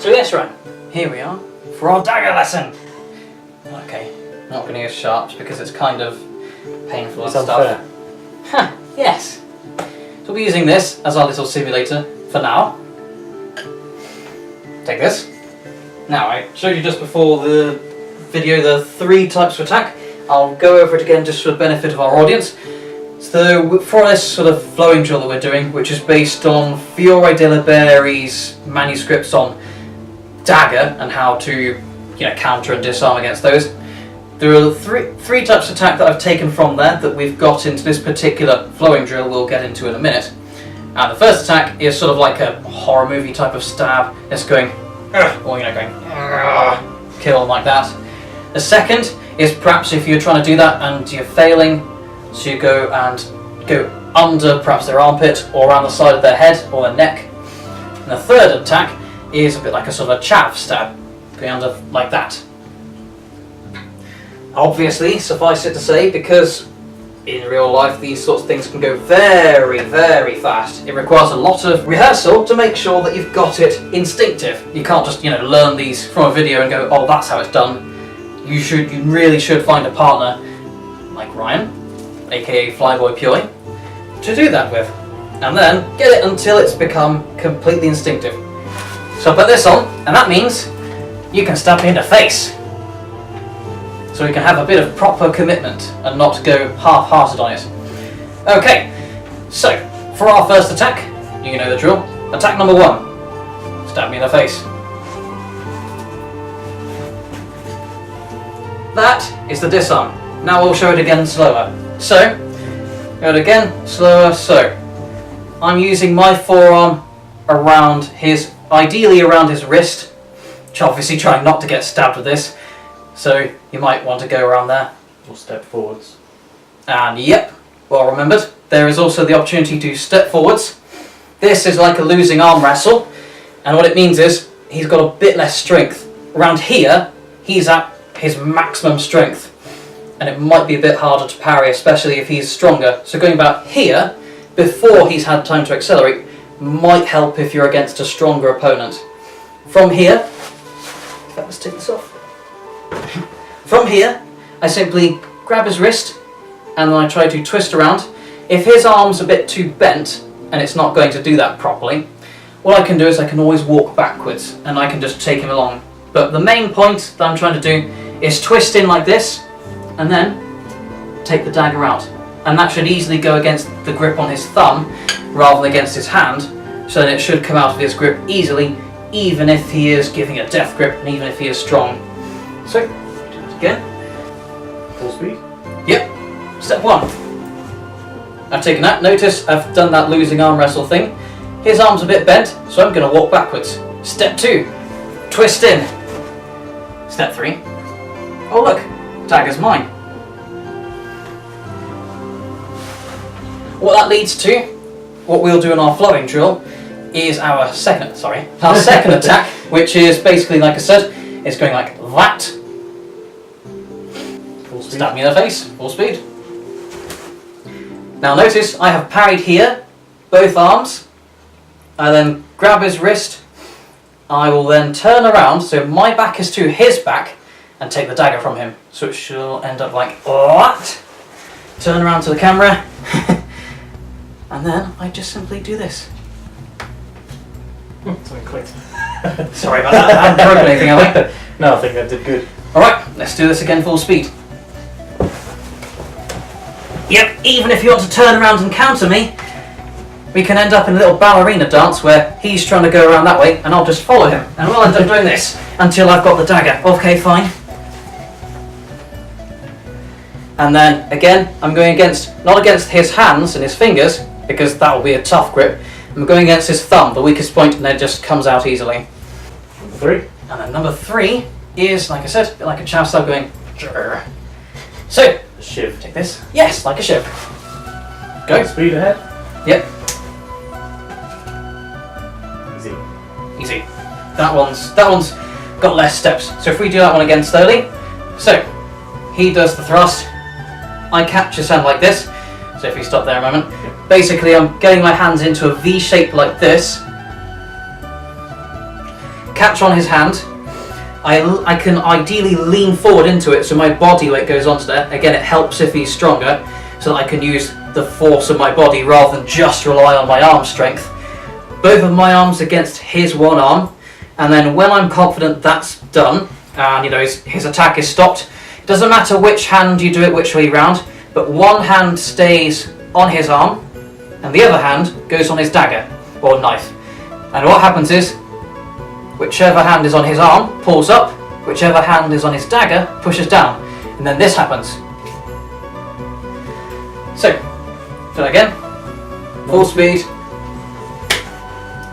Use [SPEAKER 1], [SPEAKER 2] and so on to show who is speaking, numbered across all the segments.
[SPEAKER 1] So yes, Ryan, here we are for our dagger lesson. Okay, not going to use sharps because it's kind of painful and stuff. Huh, yes. So we'll be using this as our little simulator for now. Take this. Now, I showed you just before the video the 3 types of attack. I'll go over it again just for the benefit of our audience. So for this sort of flowing drill that we're doing, which is based on Fiore de Berry's manuscripts on dagger and how to counter and disarm against those, there are three types of attack that I've taken from there that we've got into this particular flowing drill we'll get into in a minute. And the first attack is sort of like a horror movie type of stab. It's going, or going, kill like that. The second is perhaps if you're trying to do that and you're failing, so you go under perhaps their armpit or around the side of their head or their neck. And the third attack is a bit like a sort of a chav stab, going under like that. Obviously, suffice it to say, because in real life these sorts of things can go very, very fast. It requires a lot of rehearsal to make sure that you've got it instinctive. You can't just learn these from a video and go, oh, that's how it's done. You really should find a partner like Ryan, aka Flyboypuoi, to do that with, and then get it until it's become completely instinctive. So I put this on, and that means you can stab me in the face. So we can have a bit of proper commitment and not go half-hearted on it. Okay, so for our first attack, you know the drill. Attack number 1, stab me in the face. That is the disarm. Now we'll show it again slower. So, go it again, slower, so. I'm using my forearm around ideally around his wrist, which obviously trying not to get stabbed with this. So you might want to go around there.
[SPEAKER 2] Or step forwards.
[SPEAKER 1] And yep, well remembered. There is also the opportunity to step forwards. This is like a losing arm wrestle. And what it means is, he's got a bit less strength. Around here, he's at his maximum strength. And it might be a bit harder to parry, especially if he's stronger. So going about here, before he's had time to accelerate, might help if you're against a stronger opponent. From here, let's take this off. From here, I simply grab his wrist and then I try to twist around. If his arm's a bit too bent and it's not going to do that properly, what I can do is I can always walk backwards and I can just take him along. But the main point that I'm trying to do is twist in like this and then take the dagger out. And that should easily go against the grip on his thumb rather than against his hand, so then it should come out of his grip easily, even if he is giving a death grip and even if he is strong. So, do it again.
[SPEAKER 2] Full speed?
[SPEAKER 1] Yep. Step 1. I've taken that. Notice I've done that losing arm wrestle thing. His arm's a bit bent, so I'm going to walk backwards. Step 2. Twist in. Step 3. Oh look, dagger's mine. What that leads to, what we'll do in our flowing drill, is our second attack, which is basically, like I said, it's going like that.
[SPEAKER 2] Full speed.
[SPEAKER 1] Stab me in the face, full speed. Now notice I have parried here, both arms. I then grab his wrist. I will then turn around, so my back is to his back, and take the dagger from him. So it should end up like that. Turn around to the camera. And then I just simply do this.
[SPEAKER 2] Something clicked.
[SPEAKER 1] Sorry about that, I haven't broken anything, have I?
[SPEAKER 2] No, I think that did good.
[SPEAKER 1] Alright, let's do this again full speed. Yep, even if you want to turn around and counter me, we can end up in a little ballerina dance where he's trying to go around that way and I'll just follow him. And we'll end up doing this until I've got the dagger. Okay, fine. And then, again, I'm going not against his hands and his fingers, because that will be a tough grip. I'm going against his thumb, the weakest point, and then it just comes out easily.
[SPEAKER 2] Number 3.
[SPEAKER 1] And then number 3 is, like I said, a bit like a chav stab going. Jrr. So,
[SPEAKER 2] A shiv.
[SPEAKER 1] take this. Yes, like a shiv. Go.
[SPEAKER 2] Full speed ahead.
[SPEAKER 1] Yep,
[SPEAKER 2] Easy.
[SPEAKER 1] easy. That one's got less steps. So if we do that one again slowly. So, he does the thrust. I catch his hand like this. So if you stop there a moment. Basically, I'm getting my hands into a V shape like this. catch on his hand. I can ideally lean forward into it so my body weight goes onto there. Again, it helps if he's stronger, so that I can use the force of my body rather than just rely on my arm strength. Both of my arms against his one arm, and then when I'm confident that's done, and his attack is stopped, it doesn't matter which hand you do it which way round, but one hand stays on his arm, and the other hand goes on his dagger, or knife. And what happens is, whichever hand is on his arm pulls up, whichever hand is on his dagger pushes down, and then this happens. So, do that again, full speed,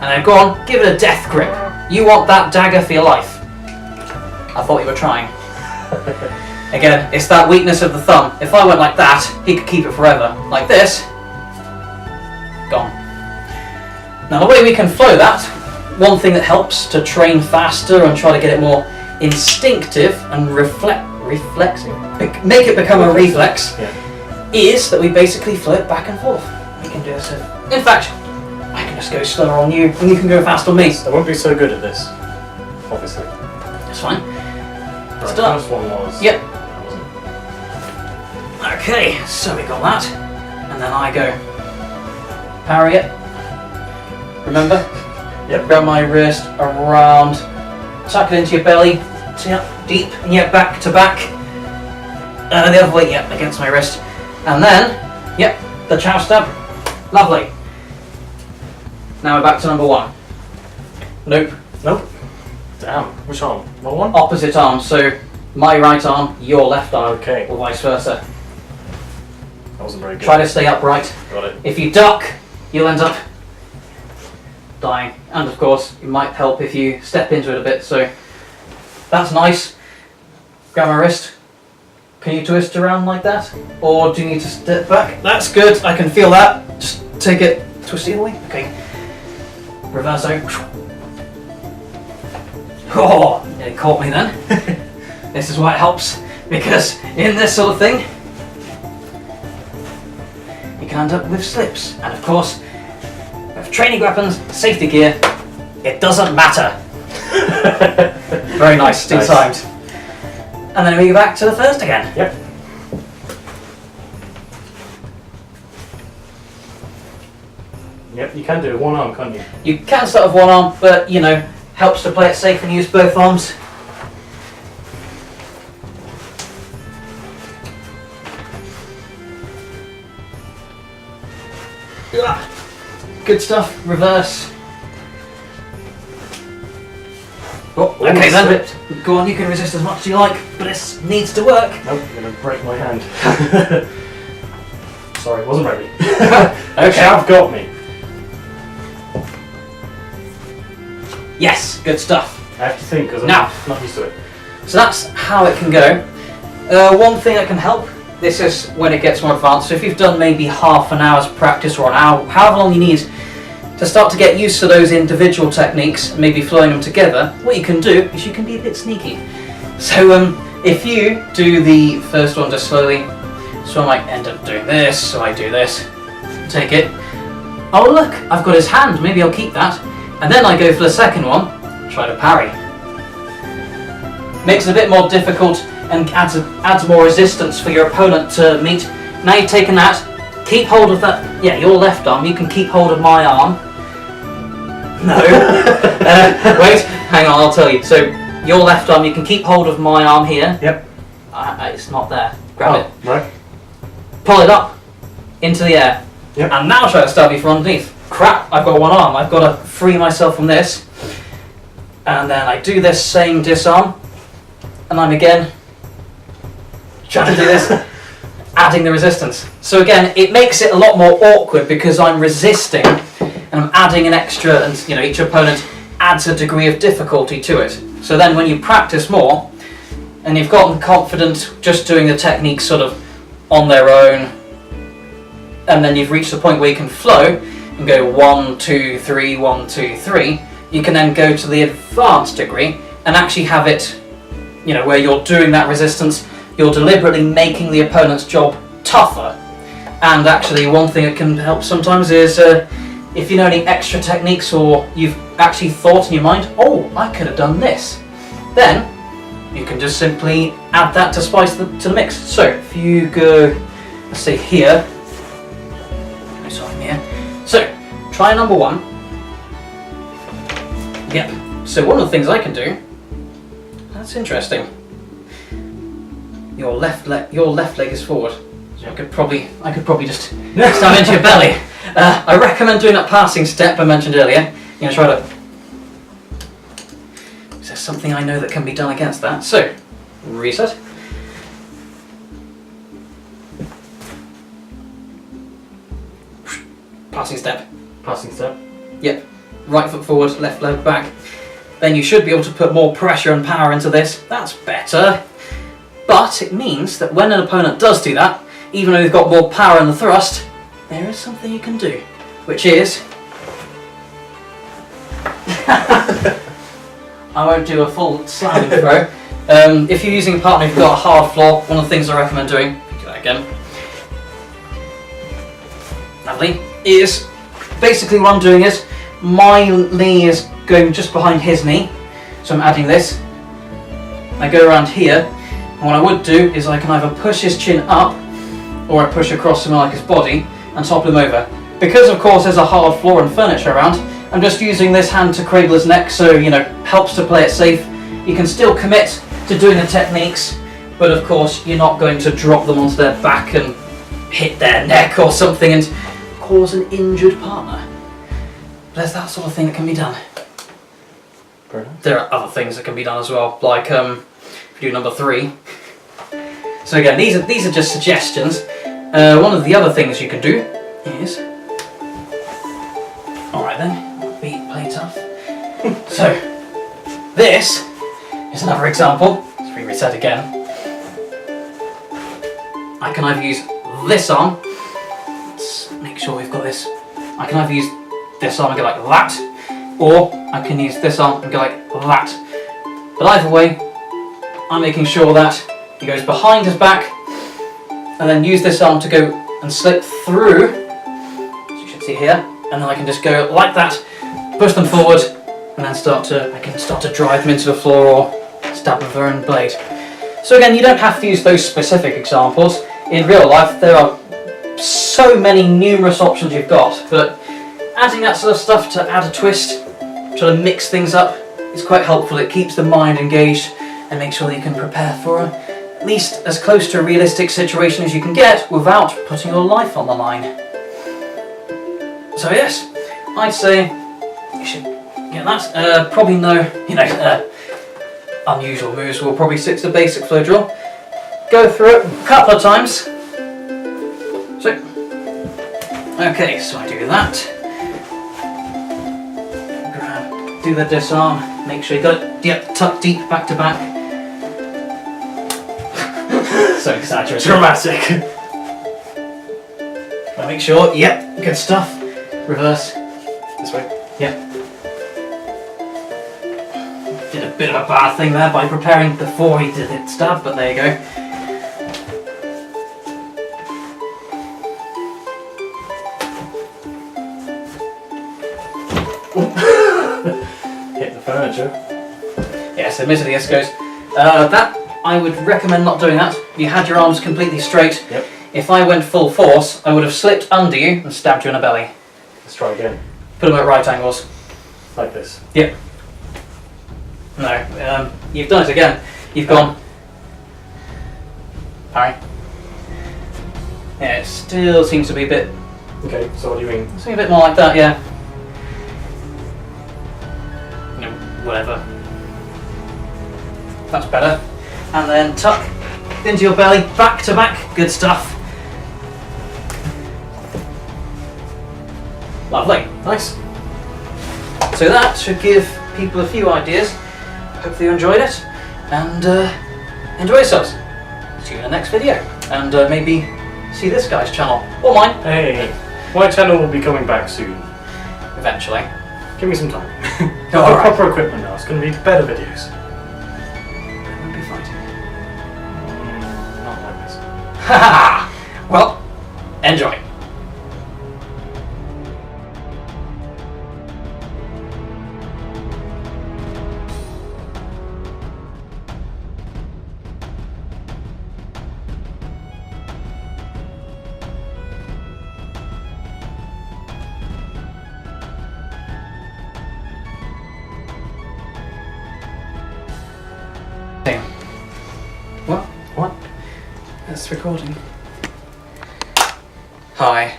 [SPEAKER 1] and then go on, give it a death grip. You want that dagger for your life. I thought you were trying. Again, it's that weakness of the thumb. If I went like that, he could keep it forever. Like this, gone. Now the way we can flow that, one thing that helps to train faster and try to get it more instinctive and reflexive, make it become a reflex, is that we basically flow it back and forth. We can do this. In fact, I can just go slower on you and you can go fast on me.
[SPEAKER 2] I won't be so good at this, obviously.
[SPEAKER 1] That's fine.
[SPEAKER 2] Right,
[SPEAKER 1] Start.
[SPEAKER 2] the first one was...
[SPEAKER 1] Yep.
[SPEAKER 2] I wasn't.
[SPEAKER 1] Okay, so we got that. And then I go parry it. Remember?
[SPEAKER 2] Yep.
[SPEAKER 1] Grab my wrist around, tuck it into your belly, deep, and yep, back to back. The other way, yep, against my wrist. And then, yep, the chow stab. Lovely. Now we're back to number one. Nope.
[SPEAKER 2] Nope. Damn. Which arm? What one?
[SPEAKER 1] Opposite arm, so my right arm, your left arm,
[SPEAKER 2] Okay.
[SPEAKER 1] or vice versa.
[SPEAKER 2] That wasn't very good.
[SPEAKER 1] Try to stay upright.
[SPEAKER 2] Got it.
[SPEAKER 1] If you duck, you'll end up dying. And of course, it might help if you step into it a bit, so that's nice. Grab my wrist. Can you twist around like that? Or do you need to step back? That's good, I can feel that. Just take it, twist the other way. Okay. Reverso. Oh, it caught me then. This is why it helps, because in this sort of thing, you can end up with slips. And of course, with training weapons, safety gear, it doesn't matter. Very nice, two times. And then we go back to the first again.
[SPEAKER 2] Yep. Yep, you can do it one arm, can't you?
[SPEAKER 1] You can start with one arm, but helps to play it safe and use both arms. Good stuff. Reverse. Oh, okay then. Go on, you can resist as much as you like, but this needs to work.
[SPEAKER 2] Nope, I'm going to break my hand. Sorry, wasn't ready.
[SPEAKER 1] Okay.
[SPEAKER 2] I've got me.
[SPEAKER 1] Yes, good stuff.
[SPEAKER 2] I have to think because I'm
[SPEAKER 1] Now.
[SPEAKER 2] not used to it.
[SPEAKER 1] So that's how it can go. One thing that can help, this is when it gets more advanced. So if you've done maybe half an hour's practice or an hour, however long you need to start to get used to those individual techniques, maybe flowing them together, what you can do is you can be a bit sneaky. So if you do the first one just slowly, so I might end up doing this, so I do this, take it. Oh look, I've got his hand, maybe I'll keep that. And then I go for the second one, try to parry. Makes it a bit more difficult and adds more resistance for your opponent to meet. Now you've taken that, keep hold of that, your left arm, you can keep hold of my arm. No. Wait, hang on, I'll tell you. So, your left arm, you can keep hold of my arm here.
[SPEAKER 2] Yep.
[SPEAKER 1] It's not there. Grab it.
[SPEAKER 2] Right.
[SPEAKER 1] Pull it up into the air.
[SPEAKER 2] Yep.
[SPEAKER 1] And now try to stab me from underneath. Crap, I've got one arm. I've got to free myself from this. And then I do this same disarm. And I'm again trying to do this, adding the resistance. So again, it makes it a lot more awkward because I'm resisting and I'm adding an extra, and each opponent adds a degree of difficulty to it. So then when you practice more, and you've gotten confident just doing the techniques sort of on their own, and then you've reached the point where you can flow and go 1, 2, 3, 1, 2, 3, you can then go to the advanced degree and actually have it, where you're doing that resistance, you're deliberately making the opponent's job tougher. And actually one thing that can help sometimes is if you know any extra techniques or you've actually thought in your mind, oh, I could have done this, then you can just simply add that to spice to the mix. So if you go, let's say here, so try number 1. Yep. So one of the things I can do, that's interesting. Your left leg is forward. So I could probably just stab into your belly. I recommend doing that passing step I mentioned earlier. You're gonna try to. Is there something I know that can be done against that? So, reset. Passing step.
[SPEAKER 2] Passing step.
[SPEAKER 1] Yep. Right foot forward, left leg back. Then you should be able to put more pressure and power into this. That's better. But it means that when an opponent does do that, even though they've got more power in the thrust, there is something you can do, which is... I won't do a full slamming throw. If you're using a partner who've got a hard floor, one of the things I recommend doing, do that again, lovely, is basically what I'm doing is my knee is going just behind his knee, so I'm adding this. I go around here, and what I would do is I can either push his chin up or I push across somewhere like his body and topple him over. Because of course there's a hard floor and furniture around, I'm just using this hand to cradle his neck, so helps to play it safe. You can still commit to doing the techniques, but of course you're not going to drop them onto their back and hit their neck or something and cause an injured partner. There's that sort of thing that can be done. There are other things that can be done as well, like if you do number 3. So again, these are just suggestions. One of the other things you can do is, alright then, play tough. So this is another example. Let's reset again. I can either use this arm. Let's make sure we've got this. I can either use this arm and go like that, or I can use this arm and go like that. But either way, I'm making sure that he goes behind his back, and then use this arm to go and slip through, as you should see here, and then I can just go like that, push them forward, and then I can start to drive them into the floor or stab them with their own blade. So again, you don't have to use those specific examples. In real life, there are so many numerous options you've got, but adding that sort of stuff to add a twist, try to mix things up, is quite helpful. It keeps the mind engaged and makes sure that you can prepare for at least as close to a realistic situation as you can get without putting your life on the line. So yes, I'd say you should get that. Probably no, unusual moves. We'll probably stick to the basic flow drill. Go through it a couple of times. So, okay, so I do that. Do the disarm, make sure you got it tucked deep back to back. So exaggerated.
[SPEAKER 2] Dramatic.
[SPEAKER 1] Make sure, yep, good stuff. Reverse.
[SPEAKER 2] This way.
[SPEAKER 1] Yep. Did a bit of a bad thing there by preparing before he did it stab, but there you go.
[SPEAKER 2] Hit the furniture.
[SPEAKER 1] Yes, admittedly this goes. That, I would recommend not doing that. You had your arms completely straight.
[SPEAKER 2] Yep.
[SPEAKER 1] If I went full force, I would have slipped under you and stabbed you in the belly.
[SPEAKER 2] Let's try again.
[SPEAKER 1] Put them at right angles.
[SPEAKER 2] Like this.
[SPEAKER 1] Yep. No, you've done it again. You've gone. Alright. Yeah, it still seems to be a bit.
[SPEAKER 2] Okay, so what do you mean?
[SPEAKER 1] Something a bit more like that, yeah. Whatever. That's better. And then tuck into your belly, back to back. Good stuff. Lovely. Nice. So that should give people a few ideas. Hopefully you enjoyed it. And enjoy yourselves. See you in the next video. And maybe see this guy's channel. Or mine.
[SPEAKER 2] Hey, my channel will be coming back soon.
[SPEAKER 1] Eventually.
[SPEAKER 2] Give me some time.
[SPEAKER 1] Oh,
[SPEAKER 2] I've got
[SPEAKER 1] alright.
[SPEAKER 2] proper equipment now. It's going to be better videos.
[SPEAKER 1] I won't be fighting.
[SPEAKER 2] Not like this.
[SPEAKER 1] Haha! Well, enjoy. It's recording. Hi.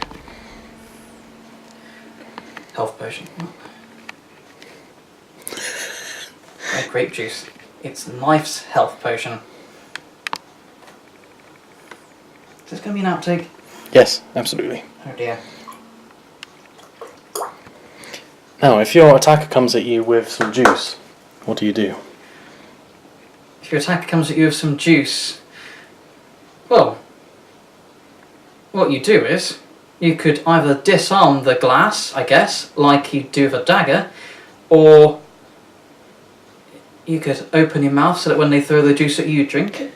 [SPEAKER 1] Health potion. No, grape juice. It's life's health potion. Is this going to be an outtake?
[SPEAKER 3] Yes, absolutely.
[SPEAKER 1] Oh dear.
[SPEAKER 3] Now, if your attacker comes at you with some juice, what do you do?
[SPEAKER 1] If your attacker comes at you with some juice, well, what you do is, you could either disarm the glass, I guess, like you do with a dagger, or you could open your mouth so that when they throw the juice at you, you drink it.